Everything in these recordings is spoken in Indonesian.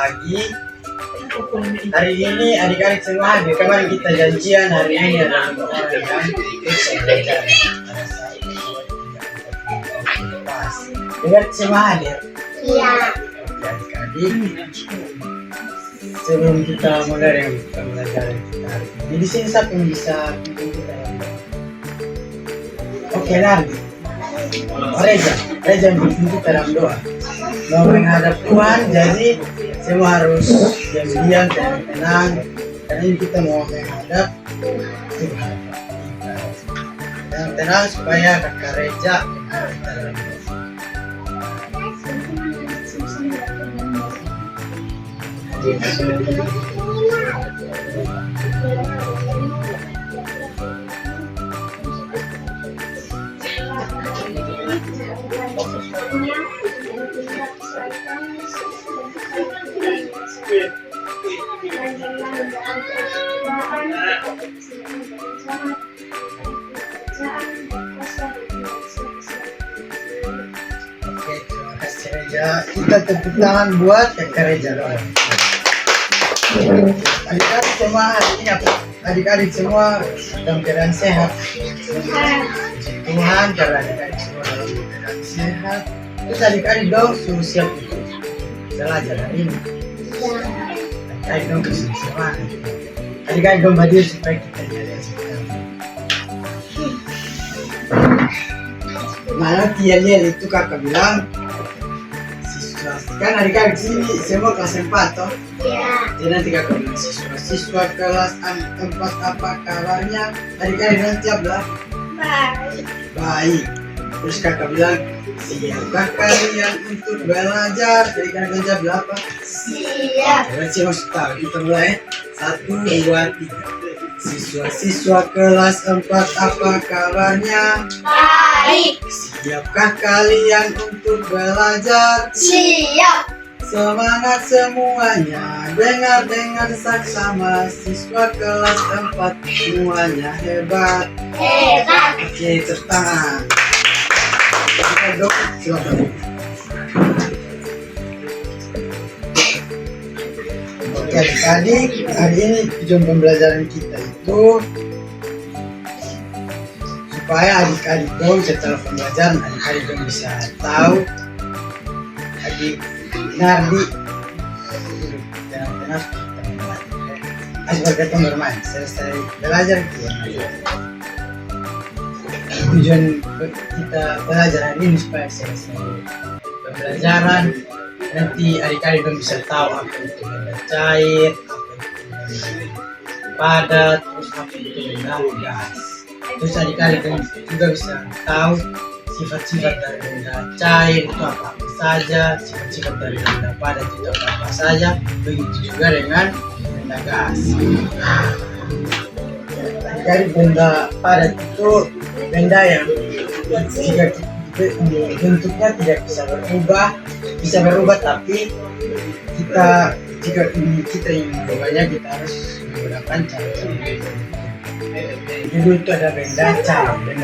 pagi. Hari ini adik-adik semua hadir. Kemarin kita janjian hari ini ada 5 orang kan. Saya belajar. Pas. Adik semua hadir. Iya. Oke, adik-adik. Sebelum kita mulai dengan pembelajaran kita hari ini, di sini siapa yang bisa pimpin kita dalam doa? Oke, Nardi. Reza yang pimpin kita dalam doa. Mau menghadap Tuhan, jadi semua harus diam-diam dan tenang. Karena ini kita mau menghadap Tuhan. Dan tenang supaya kakak Reza menghadap kita dalam doa. Oke, terima kasih Reza. Kita tepuk tangan buat kakak Reza doang. Adik-adik semua hari ini apa? Adik-adik semua dalam keadaan sehat. Tuhan karena adik-adik semua dalam keadaan sehat. Terus adik-adik dong suruh siap untuk belajar hari ini. Adik-adik dong kasih semangat. Adik-adik dong hadir supaya kita jadi semangat. Malah dia itu kakak bilang siswa kan adik-adik sini semua kelas 4 toh. Jadi nanti kakak bilang siswa kelas 4 apa kabarnya? Adik-adik nanti jawab lah. Baik. Terus kakak bilang siapkah kalian untuk belajar? Jadi kakak jawab apa? Siap. Berarti masuk tahu kita mulai 1, 2, 3. Siswa-siswa kelas 4 apa kabarnya? Baik. Siapkah kalian untuk belajar? Siap. Semangat semuanya, dengar sama siswa kelas 4 semuanya hebat. Hebat. Oke, tepuk tangan. Kita dong, silakan. Oke, adik-adik, hari ini tujuan pembelajaran kita itu supaya adik-adik dong setelah pembelajaran adik-adik dong bisa tahu adik Nardi tenang kita belajar. Sebagai teman bermain selesai belajar tujuan kita belajar hari ini supaya selesai pembelajaran nanti adik-adik dong bisa tahu apa itu benda cair, apa itu benda padat, terus apa itu benda gas. Terus adik-adik juga bisa tahu sifat-sifat dari benda cair itu apa saja, sifat-sifat dari benda padat itu apa saja, begitu juga dengan benda gas. Dari benda padat itu benda yang jika bentuknya tidak bisa berubah tapi jika kita ingin mengubahnya kita harus menggunakan cara-cara. Dulu itu ada benda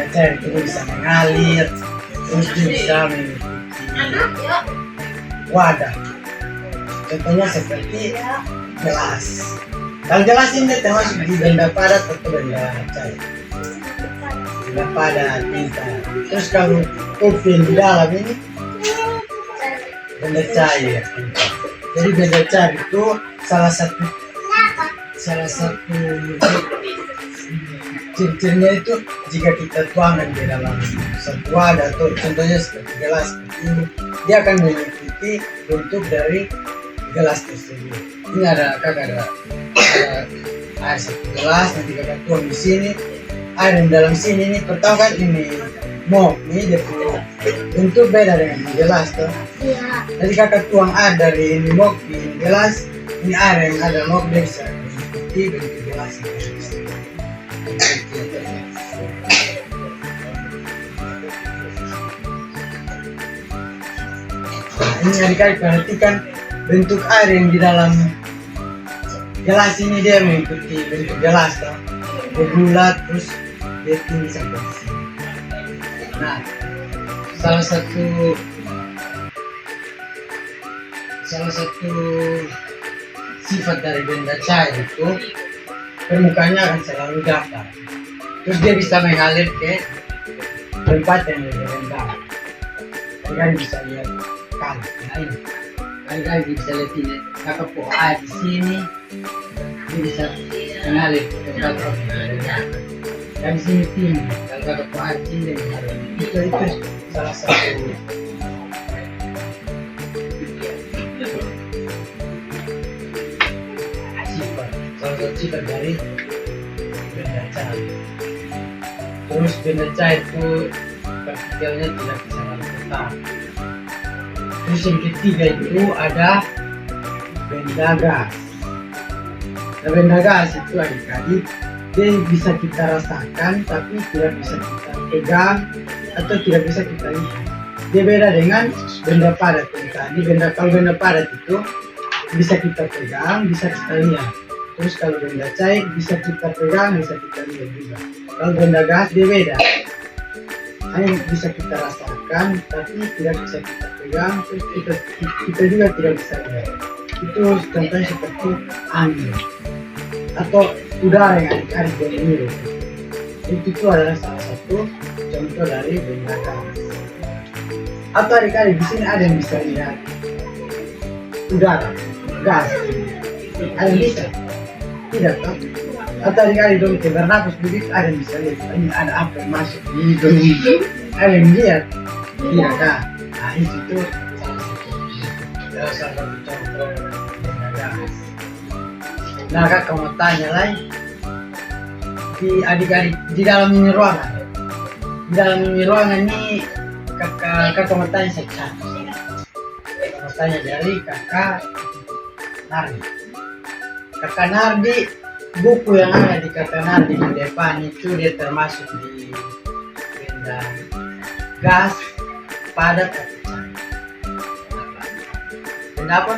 cair itu bisa mengalir, terus dia bisa mengikuti wadah. Contohnya seperti gelas. Kalau gelas ini termasuk di benda padat atau benda cair? Benda padat, tinta. Terus kalau kopi di dalam ini benda cair. Jadi benda cair itu salah satu ciri-cirinya itu jika kita tuangkan di dalam satu wadah atau contohnya seperti gelas seperti ini, dia akan mengikuti bentuk dari gelas tersebut. Ini ada air satu gelas, nanti kakak tuang di sini, air di dalam sini ini pertama kan ini mop, ini dia punya bentuk beda dengan gelas tuh. Jadi kakak tuang air dari ini mop di gelas, ini air yang ada mop dia bisa mengikuti bentuk gelas ini. Ini adik-adik perhatikan bentuk air yang di dalam gelas ini dia mengikuti bentuk gelas toh. Berbulat terus dia tinggi sampai di sini. Nah, salah satu sifat dari benda cair itu permukaannya akan selalu datar. Terus dia bisa mengalir ke tempat yang lebih rendah. Kalian bisa lihat kali. Nah ini, kalian bisa lihat ini. Kakak po air di sini, dia bisa mengalir ke tempat yang lebih rendah. Dan di sini tinggi. Kalau kakak po air di sini dia mengalir. Itu salah satu sifat dari benda cair. Terus benda cair itu partikelnya tidak bisa lalu tetap. Terus yang ketiga itu ada benda gas. Nah, benda gas itu adik-adik dia bisa kita rasakan tapi tidak bisa kita pegang atau tidak bisa kita lihat. Dia beda dengan benda padat tadi. Kalau benda padat itu bisa kita pegang, bisa kita lihat. Terus kalau benda cair bisa kita pegang, bisa kita lihat juga. Kalau benda gas dia beda. Hanya bisa kita rasakan, tapi tidak bisa kita pegang. Terus kita juga tidak bisa lihat. Itu contohnya seperti angin atau udara yang adik-adik hirup. Itu adalah salah satu contoh dari benda gas. Atau adik-adik di sini ada yang bisa lihat udara, gas. Ada yang bisa? Tidak kan? Atau adik-adik dong kita bernafas begitu ada yang bisa lihat ini ada apa yang masuk di hidung. Ada yang lihat? Tidak kan? Nah itu salah satu contoh benda gas. Nah kakak mau tanya lagi di adik-adik di dalam ini ruangan. Di dalam ini ruangan ini kakak mau tanya secara. Mau tanya dari kakak Nardi. Kakak Nardi, buku yang ada di kakak Nardi di depan itu dia termasuk di benda gas, padat, atau cair. Benda apa?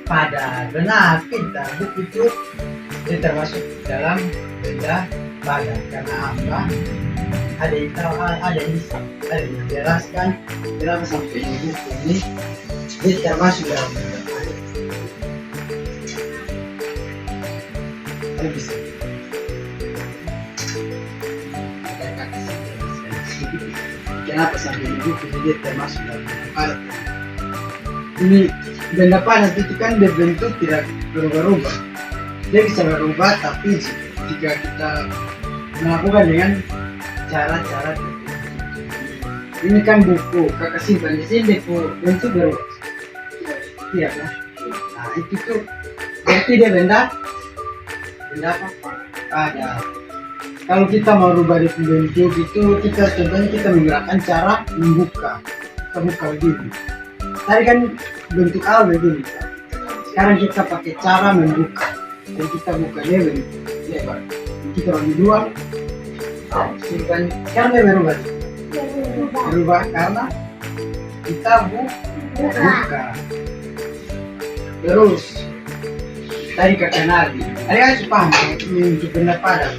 Padat. Benar, pintar. Buku itu dia termasuk dalam benda padat. Karena apa? Ada yang tahu, ada yang bisa, ada yang menjelaskan kenapa sampai di buku ini dia termasuk dalam benda padat. Bisa. Kenapa sampai di buku dia termasuk dalam benda padat? Ini benda padat itu kan berbentuk tidak berubah-ubah. Dia bisa berubah tapi jika kita melakukan dengan cara-cara tertentu. Ini kan buku kakak simpan di sini bentuk berubah. Iya kan? Nah itu tuh berarti dia benda apa? Padat. Kalau kita mau rubah di bentuk itu contohnya kita menggunakan cara membuka. Kita buka begini. Tadi kan bentuk awal begini. Sekarang kita pakai cara membuka. Dan kita buka dia bentuk lebar. Kita bagi dua. Simpan. Sekarang dia berubah. Berubah karena kita buka. Terus tadi kakak Nardi. Adik-adik paham ini untuk benda padat.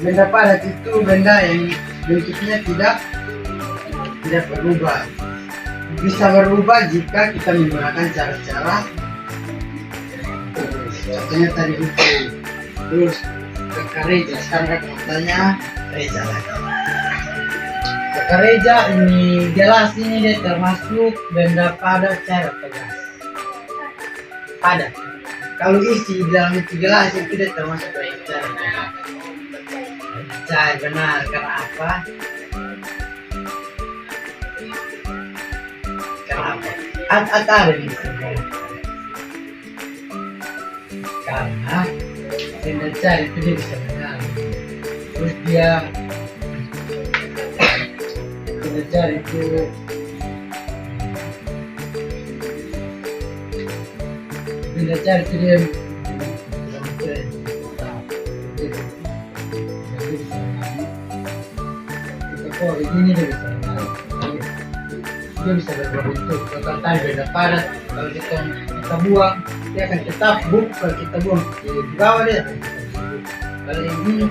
Benda padat itu benda yang bentuknya tidak berubah. Bisa berubah jika kita menggunakan cara-cara. Contohnya tadi itu. Terus kakak Reza. Sekarang kakak mau tanya Reza lagi. Kakak Reza ini gelas ini dia termasuk benda padat cair atau gas? Padat. Kalau isi di dalam itu gelas itu dia termasuk benda cair atau gas? Cair benar. Karena apa? Ada di sini. Karena benda cair itu dia bisa mengalir. Terus dia benda cair itu dia ini dia bisa mengalir. Dia bisa berubah bentuk. Kalau tadi benda padat, kalau kita buang, dia akan tetap buk. Kalau kita buang di bawah dia akan tetap buk. Kalau yang ini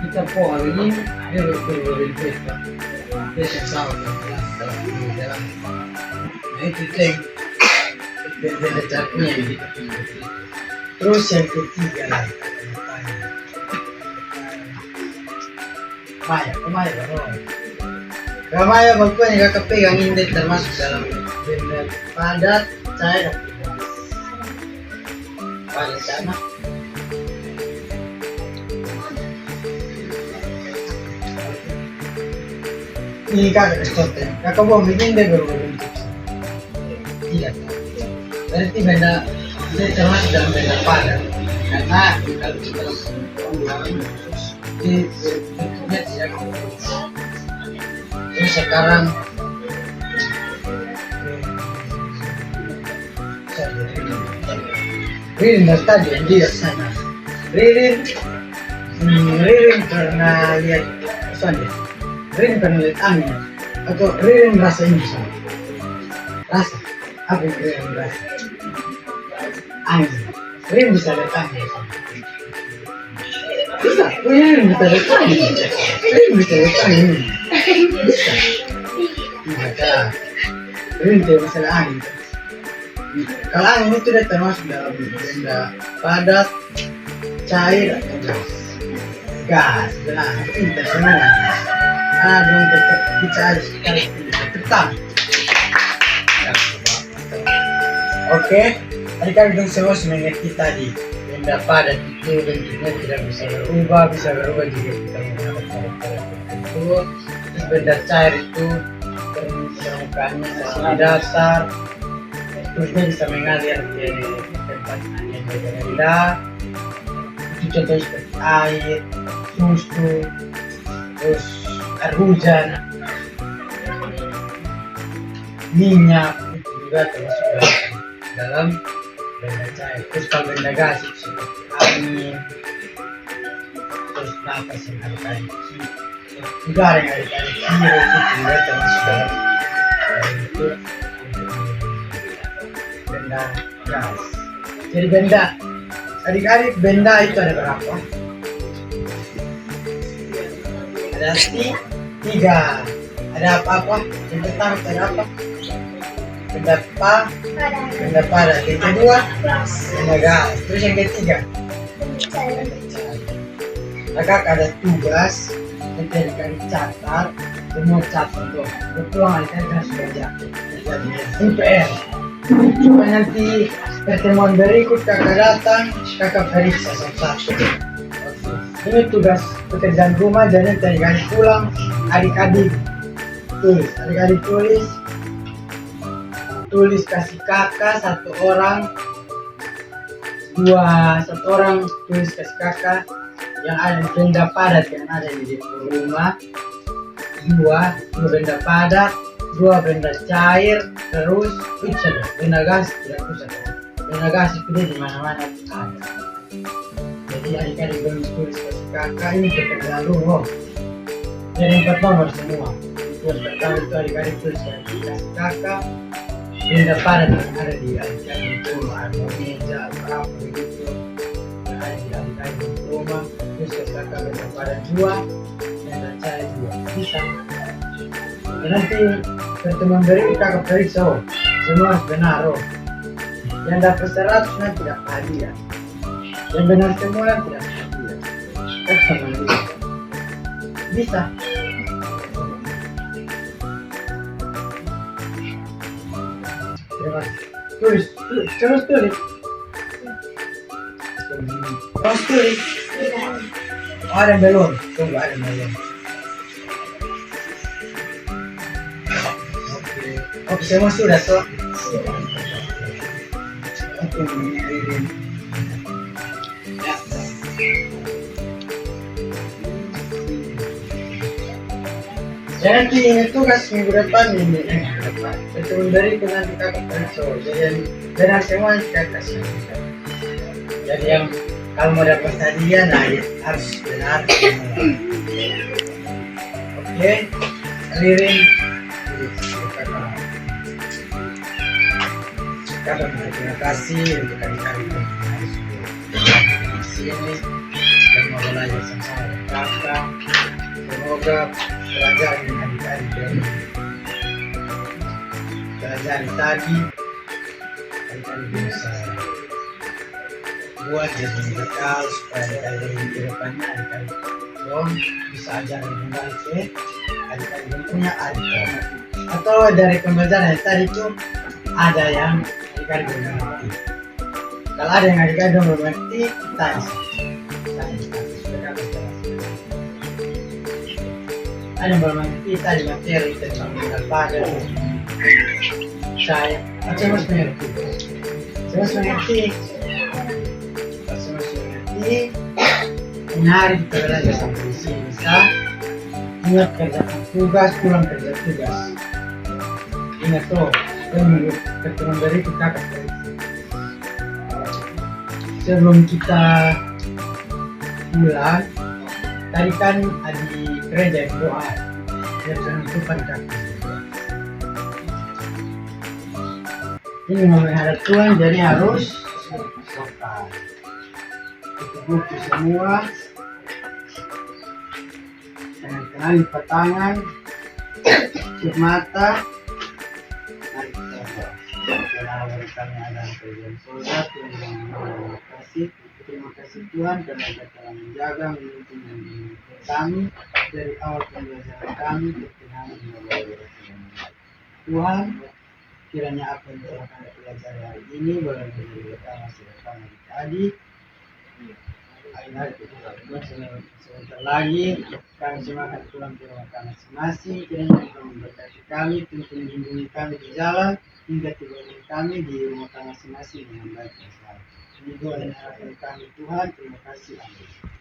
kita buang ini, dia berubah bentuk. Dia akan sama dalam. Nah itu benda carpunya gitu. Terus yang ketiga lah, Maya, Ramaya bangkuan yang kakak pegang ini termasuk dalam benda padat, cair, padat sana. Ini kakak kestoten, kakak buang begini deh baru bentuk. Tidak, berarti benda ini termasuk dalam benda padat, karena kalau kita lakukan di bentuknya tidak. Terus sekarang Ririn dari tadi yang di sana. Ririn pernah lihat sana. Ririn pernah lihat angin atau Ririn rasa ini sana. Rasa apa yang Ririn rasa? Angin. Ririn bisa lihat angin sana. Bisa, Ririn bisa lihat angin. Ririn bisa lihat angin. Bisa. Tidak. Ririn tidak masalah angin. Kalau angin itu sudah termasuk dalam benda padat, cair atau gas. Gas, benar. Itu semua. Dong tetap bicara sekali tetap. Oke, tadi kan dong semua mengerti tadi. Benda padat itu bentuknya tidak bisa berubah jika kita menggunakan cara-cara tertentu. Terus benda cair itu permukaannya sesuai dasar. Terus dia bisa mengalir ke tempat yang berbeda. Itu contohnya seperti air, susu, terus air hujan, minyak, itu juga termasuk dalam benda cair. Terus kalau benda gas itu seperti angin, terus nafas yang ada di udara yang ada di kiri itu juga termasuk dalam itu benda gas. Jadi benda, adik-adik benda itu ada berapa? Ada tiga. Ada apa-apa? Yang pertama ada apa? Benda padat. Yang kedua benda gas. Terus yang ketiga kakak ada tugas kita dikasih catat, semua catat tuh betulan kita harus belajar UPR. Cuma nanti pertemuan berikut kakak datang, kakak periksa satu-satu. Ini tugas pekerjaan rumah, jadi adik-adik pulang, adik-adik tulis kasih kakak satu orang tulis kasih kakak yang ada benda padat yang ada di rumah, dua benda padat, dua benda cair, terus itu benda gas tidak usah. Benda gas itu di mana-mana ada. Jadi adik-adik tulis kasih kakak ini pekerjaan rumah. Jadi 4 nomor semua. Yang pertama itu adik-adik tulis kasih kakak benda padat yang ada di adik-adik rumah, meja, apa begitu. Yang ada di adik-adik rumah, terus kasih kakak benda padat 2, benda cair 2. Bisa. Dan nanti pertemuan berikut kakak periksa semua benar. Yang dapat 100 nanti dapat hadiah. Yang benar semua tidak hadiah. Sama dia. Bisa. Terima kasih. Tulis. Terus tulis. Oh, ada belum? Tunggu, ada belum. Oke, semua sudah so. Oke, mengirim. Ya. Jangan ingat tugas minggu depan ini. Pertemuan dari nanti kakak periksa. Jadi benar semua kakak kasih. Jadi yang kalau mau dapat hadiah, nah harus benar semua. Oke, lirin. Kakak terima kasih untuk adik-adik yang harus di sini dan mau belajar sama kakak. Semoga pelajaran yang adik-adik yang belajar tadi adik-adik bisa buat jadi bekal supaya adik-adik ke depannya adik-adik dong bisa ajar dengan baik ya adik-adik yang punya adik atau dari pembelajaran yang tadi itu ada yang adik-adik belum mengerti. Kalau ada yang adik-adik belum mengerti, tanya. Ada yang belum mengerti tadi materi tentang mengenal pada saya harus mengerti. Saya harus mengerti. Harus mengerti. Menarik kita belajar sampai di sini bisa ingat kerjakan tugas, pulang kerja tugas. Ingat tuh, minggu keturun dari kita sebelum kita pulang tadi kan di gereja yang doa yang menentukan kaki ini menghadap Tuhan jadi harus sopan tutup buku semua jangan lipat tangan tutup mata. Mari kita berdoa. Kami ada Tuhan Saudara Tuhan yang terima kasih Tuhan karena Engkau telah menjaga melindungi dan melindungi kami dari awal pembelajaran kami ke hari ini. Tuhan, kiranya apa yang telah kami pelajari hari ini boleh menjadi berkah masa depan adik-adik. Hari-hari sebentar lagi kami semua akan pulang ke rumah kami masing-masing. Kiranya Engkau memberkati kami, tuntun melindungi kami di jalan hingga tiba kami di rumah kami masing-masing dengan baik dan selamat. Ini doa dan harapan kami Tuhan, terima kasih. Amin.